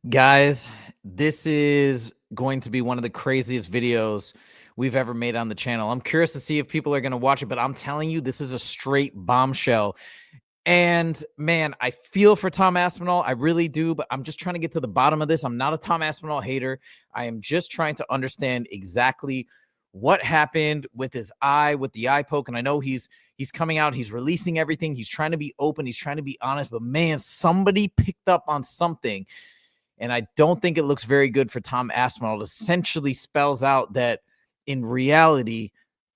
Guys, this is going to be one of the craziest videos we've ever made on the channel. I'm curious to see if people are going to watch it, but I'm telling you, this is a straight bombshell. And man, I feel for Tom Aspinall. I really do, but I'm just trying to get to the bottom of this. I'm not a Tom Aspinall hater. I am just trying to understand exactly what happened with his eye, with the eye poke. And I know he's coming out, he's releasing everything. He's trying to be open, he's trying to be honest, but man, somebody picked up on something. And I don't think it looks very good for Tom Aspinall. It essentially spells out that in reality,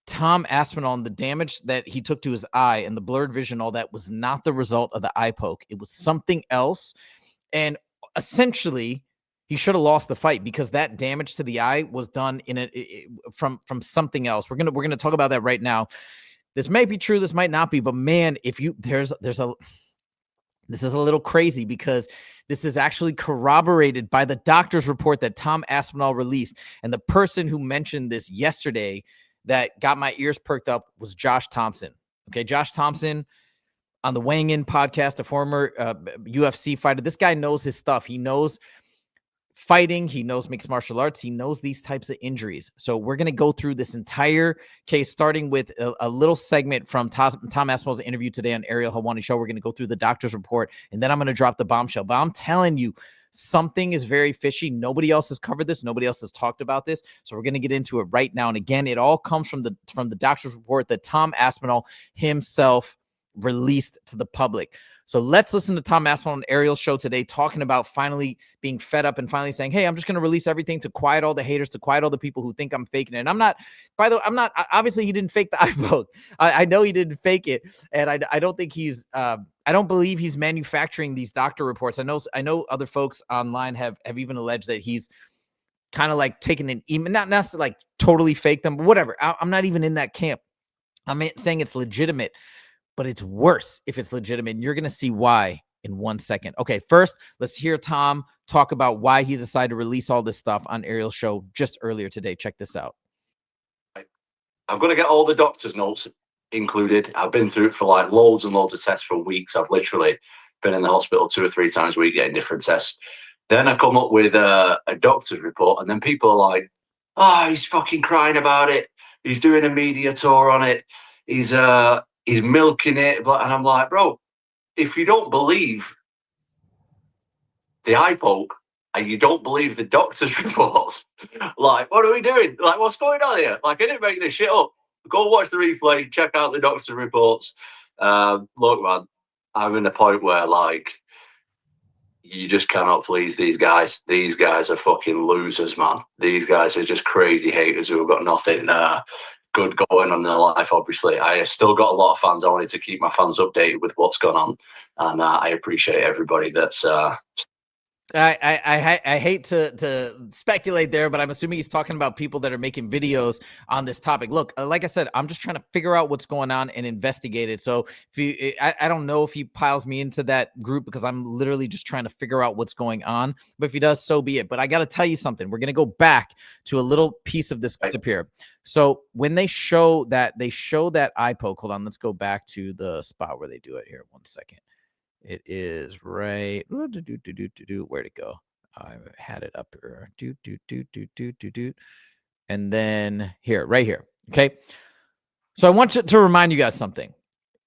Tom Aspinall and the damage that he took to his eye and the blurred vision, all that was not the result of the eye poke. It was something else. And essentially, he should have lost the fight because that damage to the eye was done from something else. We're gonna talk about that right now. This may be true, this might not be, but man, if you this is a little crazy because this is actually corroborated by the doctor's report that Tom Aspinall released. And the person who mentioned this yesterday that got my ears perked up was Josh Thomson. Okay, Josh Thomson on the Weighing In podcast, a former UFC fighter. This guy knows his stuff. He knows fighting. He knows mixed martial arts. He knows these types of injuries. So we're going to go through this entire case, starting with a little segment from Tom Aspinall's interview today on Ariel Helwani show. We're going to go through the doctor's report, and then I'm going to drop the bombshell. But I'm telling you, something is very fishy. Nobody else has covered this. Nobody else has talked about this. So we're going to get into it right now. And again, it all comes from the doctor's report that Tom Aspinall himself released to the public. So let's listen to Tom Aspinall on Ariel's show today, talking about finally being fed up and finally saying, hey, I'm just going to release everything to quiet all the haters, to quiet all the people who think I'm faking it. And I'm not, by the way, obviously he didn't fake the eye poke. I know he didn't fake it. And I don't think I don't believe he's manufacturing these doctor reports. I know other folks online have even alleged that he's kind of like taking an email, not necessarily like totally fake them, but whatever. I'm not even in that camp. I'm saying it's legitimate. But it's worse if it's legitimate. And you're going to see why in 1 second. Okay, first, let's hear Tom talk about why he decided to release all this stuff on Ariel's show just earlier today. Check this out. I'm going to get all the doctor's notes included. I've been through it for like loads and loads of tests for weeks. I've literally been in the hospital 2 or 3 times a week getting different tests. Then I come up with a doctor's report, and then people are like, oh, he's fucking crying about it. He's doing a media tour on it. He's milking it. And I'm like, bro, if you don't believe the eye poke and you don't believe the doctor's reports, like, what are we doing? Like, what's going on here? Like, I didn't make this shit up. Go watch the replay, check out the doctor's reports. Look, man, I'm in a point where, like, you just cannot please these guys. These guys are fucking losers, man. These guys are just crazy haters who have got nothing good going on in their life, obviously. I have still got a lot of fans. I wanted to keep my fans updated with what's going on. And I appreciate everybody that's... I hate to speculate there, but I'm assuming he's talking about people that are making videos on this topic. Look, like I said, I'm just trying to figure out what's going on and investigate it. So I don't know if he piles me into that group because I'm literally just trying to figure out what's going on. But if he does, so be it. But I got to tell you something. We're going to go back to a little piece of this clip here. So when they show that eye poke, hold on, let's go back to the spot where they do it here. 1 second. It is right. Where'd it go? I had it up here. And then here, right here. Okay. So I want to remind you guys something.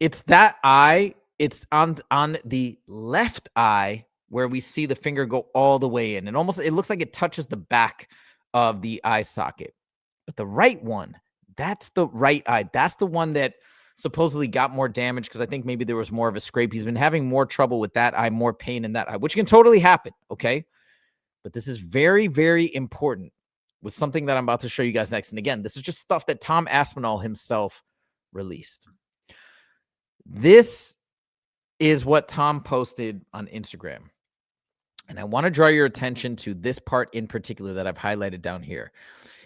It's that eye. It's on the left eye where we see the finger go all the way in. And it looks like it touches the back of the eye socket. But the right one, that's the right eye. That's the one that supposedly got more damage because I think maybe there was more of a scrape. He's been having more trouble with that eye, more pain in that eye, which can totally happen, okay? But this is very, very important with something that I'm about to show you guys next. And again, this is just stuff that Tom Aspinall himself released. This is what Tom posted on Instagram. And I want to draw your attention to this part in particular that I've highlighted down here.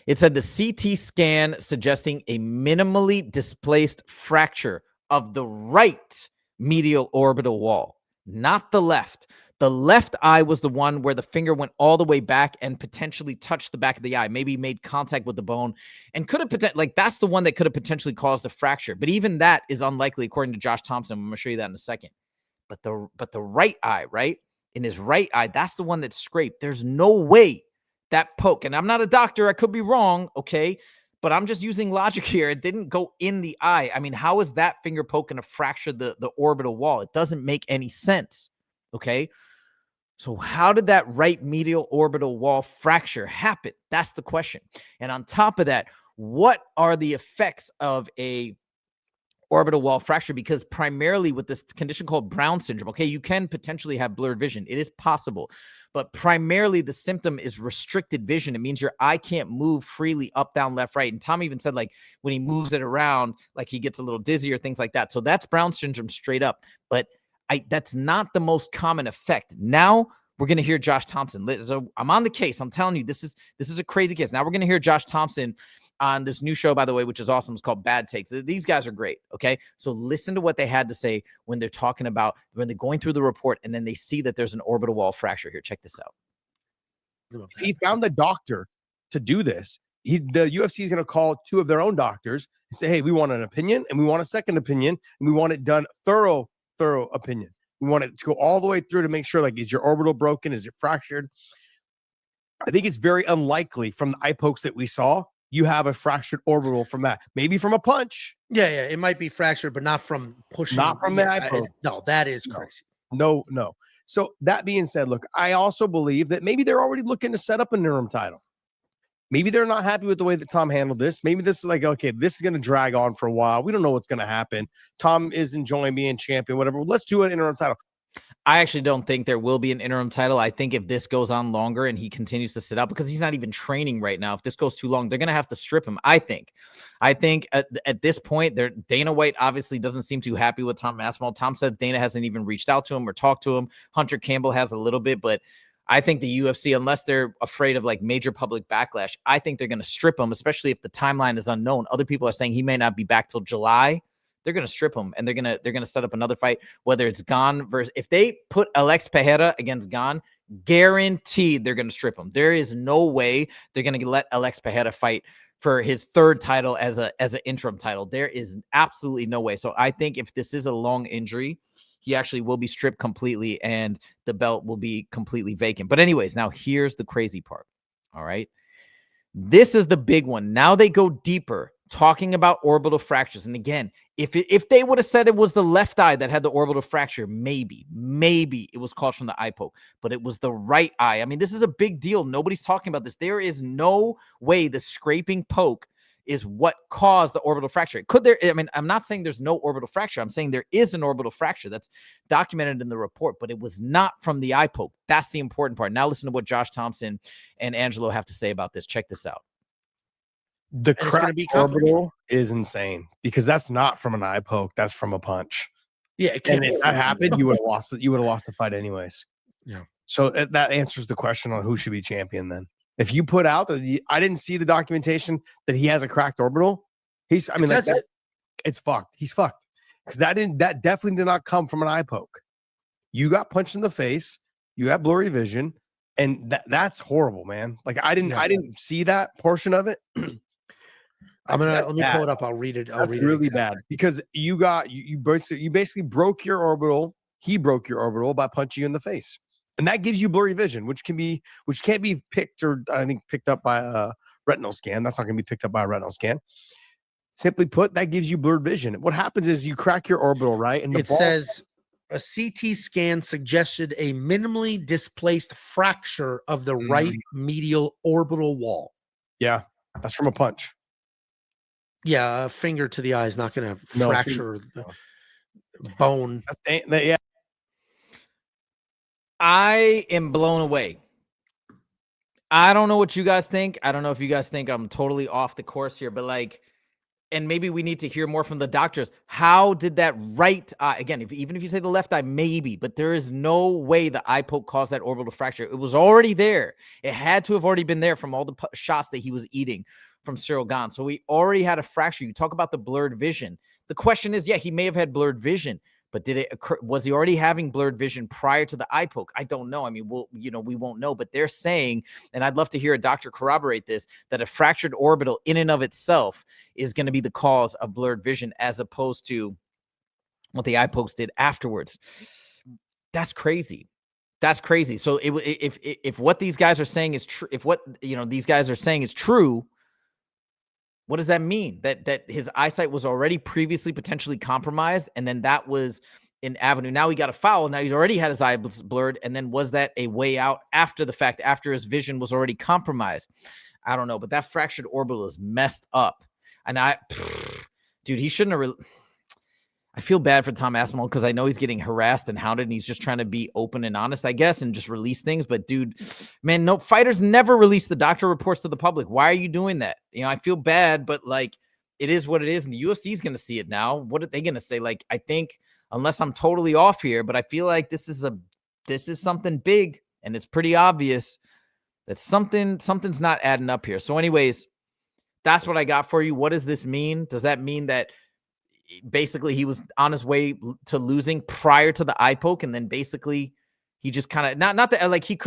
It said the CT scan suggesting a minimally displaced fracture of the right medial orbital wall, not the left. The left eye was the one where the finger went all the way back and potentially touched the back of the eye, maybe made contact with the bone, and could have that's the one that could have potentially caused a fracture. But even that is unlikely, according to Josh Thomson. I'm going to show you that in a second. But the right eye, right? in his right eye, that's the one that's scraped. There's no way that poke, and I'm not a doctor, I could be wrong, okay? But I'm just using logic here. It didn't go in the eye. I mean, how is that finger poke going to fracture the orbital wall? It doesn't make any sense, okay? So how did that right medial orbital wall fracture happen? That's the question. And on top of that, what are the effects of a orbital wall fracture? Because primarily with this condition called Brown syndrome, okay, you can potentially have blurred vision. It is possible. But primarily the symptom is restricted vision. It means your eye can't move freely up, down, left, right. And Tom even said, like, when he moves it around, like he gets a little dizzy or things like that. So that's Brown syndrome straight up. But that's not the most common effect. Now we're going to hear Josh Thomson. So I'm on the case. I'm telling you, this is a crazy case. Now we're going to hear Josh Thomson on this new show, by the way, which is awesome. It's called Bad Takes. These guys are great. Okay. So listen to what they had to say when they're talking about, when they're going through the report and then they see that there's an orbital wall fracture here. Check this out. If he found the doctor to do this, the UFC is going to call two of their own doctors and say, hey, we want an opinion and we want a second opinion and we want it done thorough opinion. We want it to go all the way through to make sure, like, is your orbital broken? Is it fractured? I think it's very unlikely from the eye pokes that we saw, you have a fractured orbital from that. Maybe from a punch. Yeah, it might be fractured, but not from pushing. Not from the eye poke. No, that is crazy. No. So that being said, look, I also believe that maybe they're already looking to set up an interim title. Maybe they're not happy with the way that Tom handled this. Maybe this is like, okay, this is going to drag on for a while. We don't know what's going to happen. Tom is enjoying being champion, whatever. Let's do an interim title. I actually don't think there will be an interim title. I think if this goes on longer and he continues to sit out, because he's not even training right now, if this goes too long, they're going to have to strip him. I think at this point, Dana White obviously doesn't seem too happy with Tom Aspinall. Tom said Dana hasn't even reached out to him or talked to him. Hunter Campbell has a little bit, but I think the UFC, unless they're afraid of like major public backlash, I think they're going to strip him, especially if the timeline is unknown. Other people are saying he may not be back till July. They're going to strip him and they're going to set up another fight, whether it's Gane versus, if they put Alex Pereira against Gane, guaranteed they're going to strip him. There is no way they're going to let Alex Pereira fight for his third title as an interim title. There is absolutely no way. So I think if this is a long injury, he actually will be stripped completely and the belt will be completely vacant. But anyways, now here's the crazy part. All right. This is the big one. Now they go deeper, talking about orbital fractures. And again, if they would have said it was the left eye that had the orbital fracture, maybe it was caused from the eye poke, but it was the right eye. I mean, this is a big deal. Nobody's talking about this. There is no way the scraping poke is what caused the orbital fracture. Could there? I mean, I'm not saying there's no orbital fracture. I'm saying there is an orbital fracture that's documented in the report, but it was not from the eye poke. That's the important part. Now listen to what Josh Thomson and Angelo have to say about this. Check this out. The cracked orbital is insane because that's not from an eye poke. That's from a punch. Yeah. And if that happened, you would have lost it. You would have lost the fight anyways. Yeah. So that answers the question on who should be champion then. If you put out that I didn't see the documentation that he has a cracked orbital, it's fucked. He's fucked. Because that definitely did not come from an eye poke. You got punched in the face, you have blurry vision, and that's horrible, man. Like I didn't see that portion of it. Let me pull it up. I'll read it. That's really bad because you basically broke your orbital. He broke your orbital by punching you in the face. And that gives you blurry vision, which can't be picked up by a retinal scan. That's not going to be picked up by a retinal scan. Simply put, that gives you blurred vision. What happens is you crack your orbital, right? And it says a CT scan suggested a minimally displaced fracture of the right medial orbital wall. Yeah, that's from a punch. Yeah, a finger to the eye is not going to fracture the bone. Yeah. I am blown away. I don't know what you guys think. I don't know if you guys think I'm totally off the course here, but like, and maybe we need to hear more from the doctors. How did that right eye, again, even if you say the left eye, maybe, but there is no way the eye poke caused that orbital fracture. It was already there. It had to have already been there from all the shots that he was eating from Cyril Gane. So he already had a fracture. You talk about the blurred vision. The question is, yeah, he may have had blurred vision, but did it occur? Was he already having blurred vision prior to the eye poke? I don't know. I mean, we won't know, but they're saying, and I'd love to hear a doctor corroborate this, that a fractured orbital in and of itself is going to be the cause of blurred vision as opposed to what the eye pokes did afterwards. That's crazy. That's crazy. So if what these guys are saying is true, if what these guys are saying is true, what does that mean? That his eyesight was already previously potentially compromised, and then that was an avenue. Now he got a foul. Now he's already had his eye blurred, and then was that a way out after the fact, after his vision was already compromised? I don't know, but that fractured orbital is messed up, and dude, he shouldn't have. I feel bad for Tom Aspinall because I know he's getting harassed and hounded, and he's just trying to be open and honest, I guess, and just release things. But dude, man, no, fighters never release the doctor reports to the public. Why are you doing that? I feel bad, but like, it is what it is, and the UFC is going to see it now. What are they going to say? Like, I think, unless I'm totally off here, but I feel like this is something big, and it's pretty obvious that something's not adding up here. So, anyways, that's what I got for you. What does this mean? Does that mean that basically he was on his way to losing prior to the eye poke, and then basically he just kind of not that, like, he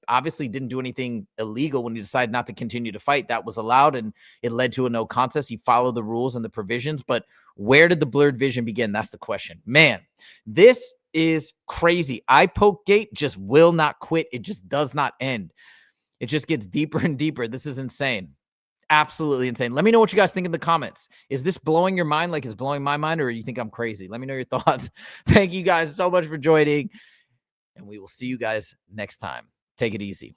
obviously didn't do anything illegal when he decided not to continue to fight. That was allowed, and it led to a no contest. He followed the rules and the provisions, but where did the blurred vision begin? That's the question. Man, this is crazy. Eye poke gate just will not quit. It just does not end. It just gets deeper and deeper. This is insane. Absolutely insane. Let me know what you guys think in the comments. Is this blowing your mind like it's blowing my mind, or you think I'm crazy? Let me know your thoughts. Thank you guys so much for joining, and we will see you guys next time. Take it easy.